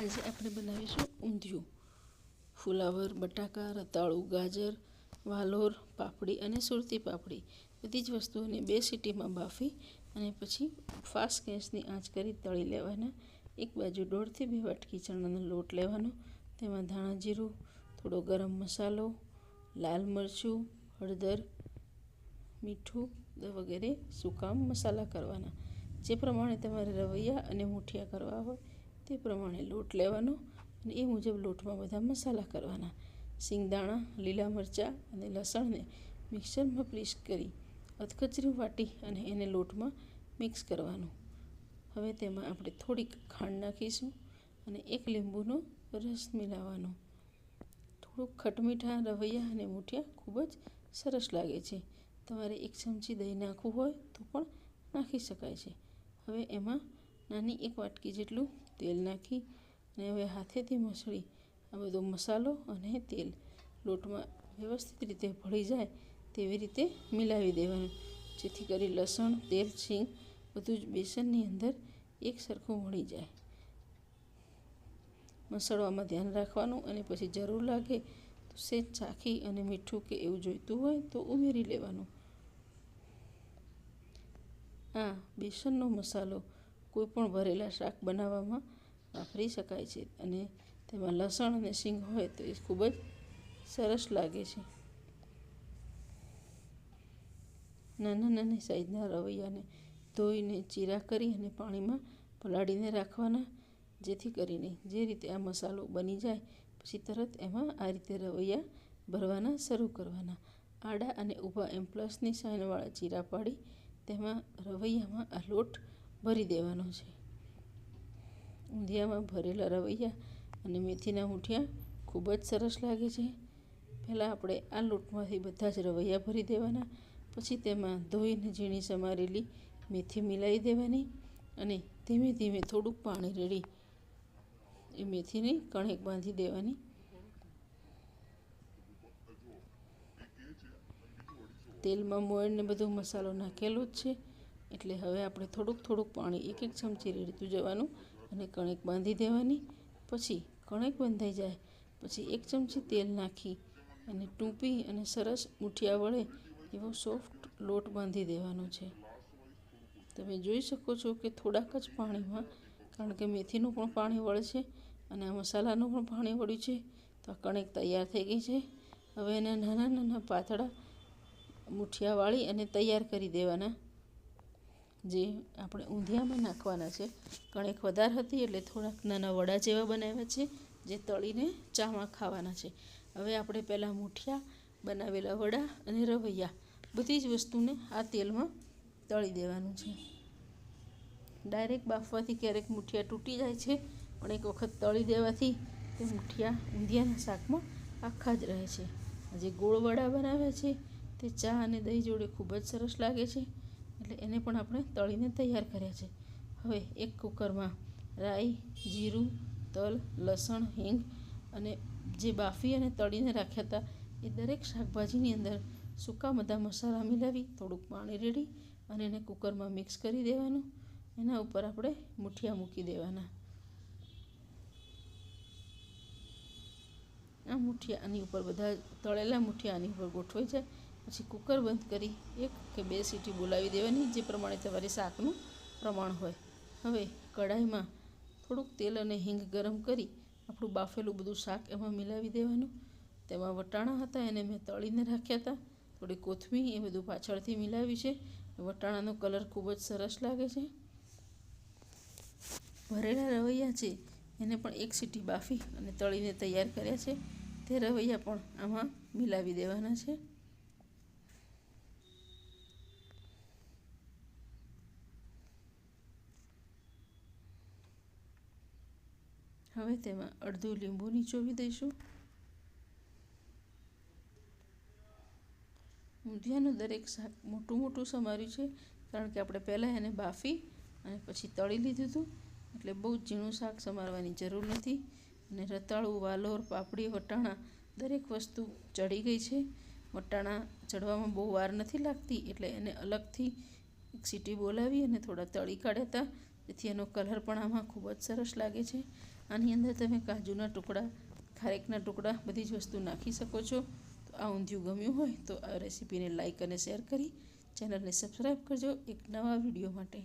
આજે આપણે બનાવીશું ઊંધિયું. ફુલાવર, બટાકા, રતાળું, ગાજર, વાલોર, પાપડી અને સુરતી પાપડી બધી જ વસ્તુઓને 2 સીટીમાં બાફી અને પછી ફાસ્ટ ગેસની આંચ કરી તળી લેવાના. એક બાજુ 1.5 થી 2 વાટકી ચણાનો લોટ લેવાનો, તેમાં ધાણા જીરું, થોડો ગરમ મસાલો, લાલ મરચું, હળદર, મીઠું વગેરે સૂકા મસાલા કરવાના. જે પ્રમાણે તમારે રવૈયા અને મૂઠિયા કરવા હોય તે પ્રમાણે લોટ લેવાનો અને એ મુજબ લોટમાં બધા મસાલા કરવાના. સિંગદાણા, લીલા મરચાં અને લસણને મિક્સરમાં પીસ કરી અધકચરું વાટી અને એને લોટમાં મિક્સ કરવાનું. હવે તેમાં આપણે થોડીક ખાંડ નાખીશું અને 1 લીંબુનો રસ મિલાવવાનો. થોડુંક ખટમીઠા રવૈયા અને મૂઠિયા ખૂબ જ સરસ લાગે છે. તમારે 1 ચમચી દહીં નાખવું હોય તો પણ નાખી શકાય છે. હવે એમાં નાની 1 વાટકી જેટલું તેલ નાખી અને હવે હાથેથી મસળી આ બધો મસાલો અને તેલ લોટમાં વ્યવસ્થિત રીતે ભળી જાય તેવી રીતે મિલાવી દેવાનું, જેથી કરી લસણ, તેલ, સિંગ બધું જ બેસનની અંદર એક સરખું મળી જાય. મસળવામાં ધ્યાન રાખવાનું અને પછી જરૂર લાગે તો સેજ ચાખી અને મીઠું કે એવું જોઈતું હોય તો ઉમેરી લેવાનું. આ બેસનનો મસાલો કોઈ પણ ભરેલા શાક બનાવવામાં વાપરી શકાય છે અને તેમાં લસણ અને સિંગ હોય તો એ ખૂબ જ સરસ લાગે છે. નાની સાઈઝના રવૈયાને ધોઈને ચીરા કરી અને પાણીમાં પલાળીને રાખવાના, જેથી કરીને જે રીતે આ મસાલો બની જાય પછી તરત એમાં આ રીતે રવૈયા ભરવાના શરૂ કરવાના. આડા અને ઊભા એમ પ્લસની સાઇનવાળા ચીરા પાડી તેમાં રવૈયામાં આ લોટ ભરી દેવાનો છે. ઊંધિયામાં ભરેલા રવૈયા અને મેથીના મૂઠિયા ખૂબ જ સરસ લાગે છે. પહેલાં આપણે આ લોટમાંથી બધા જ રવૈયા ભરી દેવાના, પછી તેમાં ધોઈને ઝીણી સમારેલી મેથી મિલાવી દેવાની અને ધીમે ધીમે થોડુંક પાણી રેડી એ મેથીની કણેક બાંધી દેવાની. તેલમાં મોયણને બધો મસાલો નાખેલો જ છે એટલે હવે આપણે થોડુંક પાણી 1 ચમચી રેડતું જવાનું અને કણેક બાંધી દેવાની. પછી કણેક બંધાઈ જાય પછી 1 ચમચી તેલ નાખી અને ટૂંપી અને સરસ મૂઠિયા વળે એવો સોફ્ટ લોટ બાંધી દેવાનો છે. તમે જોઈ શકો છો કે થોડાક જ પાણીમાં, કારણ કે મેથીનું પણ પાણી વળે છે અને આ મસાલાનું પણ પાણી વળ્યું છે, તો આ કણેક તૈયાર થઈ ગઈ છે. હવે એના નાના પાતળા મૂઠિયા વાળી અને તૈયાર કરી દેવાના, જે આપણે ઊંધિયામાં નાખવાના છે. કણેક વધારે હતી એટલે થોડાક નાના વડા જેવા બનાવ્યા છે, જે તળીને ચામાં ખાવાના છે. હવે આપણે પહેલાં મૂઠિયા, બનાવેલા વડા અને રવૈયા બધી જ વસ્તુને આ તેલમાં તળી દેવાનું છે. ડાયરેક્ટ બાફવાથી ક્યારેક મૂઠિયા તૂટી જાય છે, પણ એક વખત તળી દેવાથી તે મૂઠિયા ઊંધિયાના શાકમાં આખા જ રહે છે. જે ગોળ વડા બનાવ્યા છે તે ચા અને દહીં જોડે ખૂબ જ સરસ લાગે છે, એટલે એને પણ આપણે તળીને તૈયાર કર્યા છે. હવે એક કુકરમાં રાઈ, જીરું, તલ, લસણ, હિંગ અને જે બાફી અને તળીને રાખ્યા હતા એ દરેક શાકભાજીની અંદર સૂકા બધા મસાલા મિલાવી થોડુંક પાણી રેડી અને એને કુકરમાં મિક્સ કરી દેવાનું. એના ઉપર આપણે મૂઠિયા મૂકી દેવાના. આ મૂઠિયા આની ઉપર બધા તળેલા મૂઠિયા આની ઉપર ગોઠવાઈ જાય પછી કુકર બંધ કરી 1 કે 2 સીટી બોલાવી દેવાની, જે પ્રમાણે તમારે શાકનું પ્રમાણ હોય. હવે કઢાઈમાં થોડુંક તેલ અને હિંગ ગરમ કરી આપણું બાફેલું બધું શાક એમાં મિલાવી દેવાનું. તેમાં વટાણા હતા એને મેં તળીને રાખ્યા હતા, થોડી કોથમીર એ બધું પાછળથી મિલાવી છે. વટાણાનો કલર ખૂબ જ સરસ લાગે છે. ભરેલા રવૈયા છે એને પણ 1 સીટી બાફી અને તળીને તૈયાર કર્યા છે, તે રવૈયા પણ આમાં મિલાવી દેવાના છે. હવે તેમાં અડધું લીંબુ નીચોવી દઈશું. ઊંધિયાનું દરેક શાક મોટું સમાર્યું છે, કારણ કે આપણે પહેલાં એને બાફી અને પછી તળી લીધું હતું, એટલે બહુ ઝીણું શાક સમારવાની જરૂર નથી. અને રતાળું, વાલોર, પાપડી, વટાણા દરેક વસ્તુ ચડી ગઈ છે. વટાણા ચડવામાં બહુ વાર નથી લાગતી, એટલે એને અલગથી 1 સીટી બોલાવી અને થોડા તળી કાઢ્યા હતા, જેથી એનો કલર પણ આમાં ખૂબ જ સરસ લાગે છે. આની અંદર તમે કાજુના ટુકડા, ખારેકના ટુકડા બધી જ વસ્તુ નાખી શકો છો. તો આ ઊંધિયું ગમ્યું હોય તો આ રેસીપીને લાઇક અને શેર કરી ચેનલને સબસ્ક્રાઈબ કરજો એક નવા વિડીયો માટે.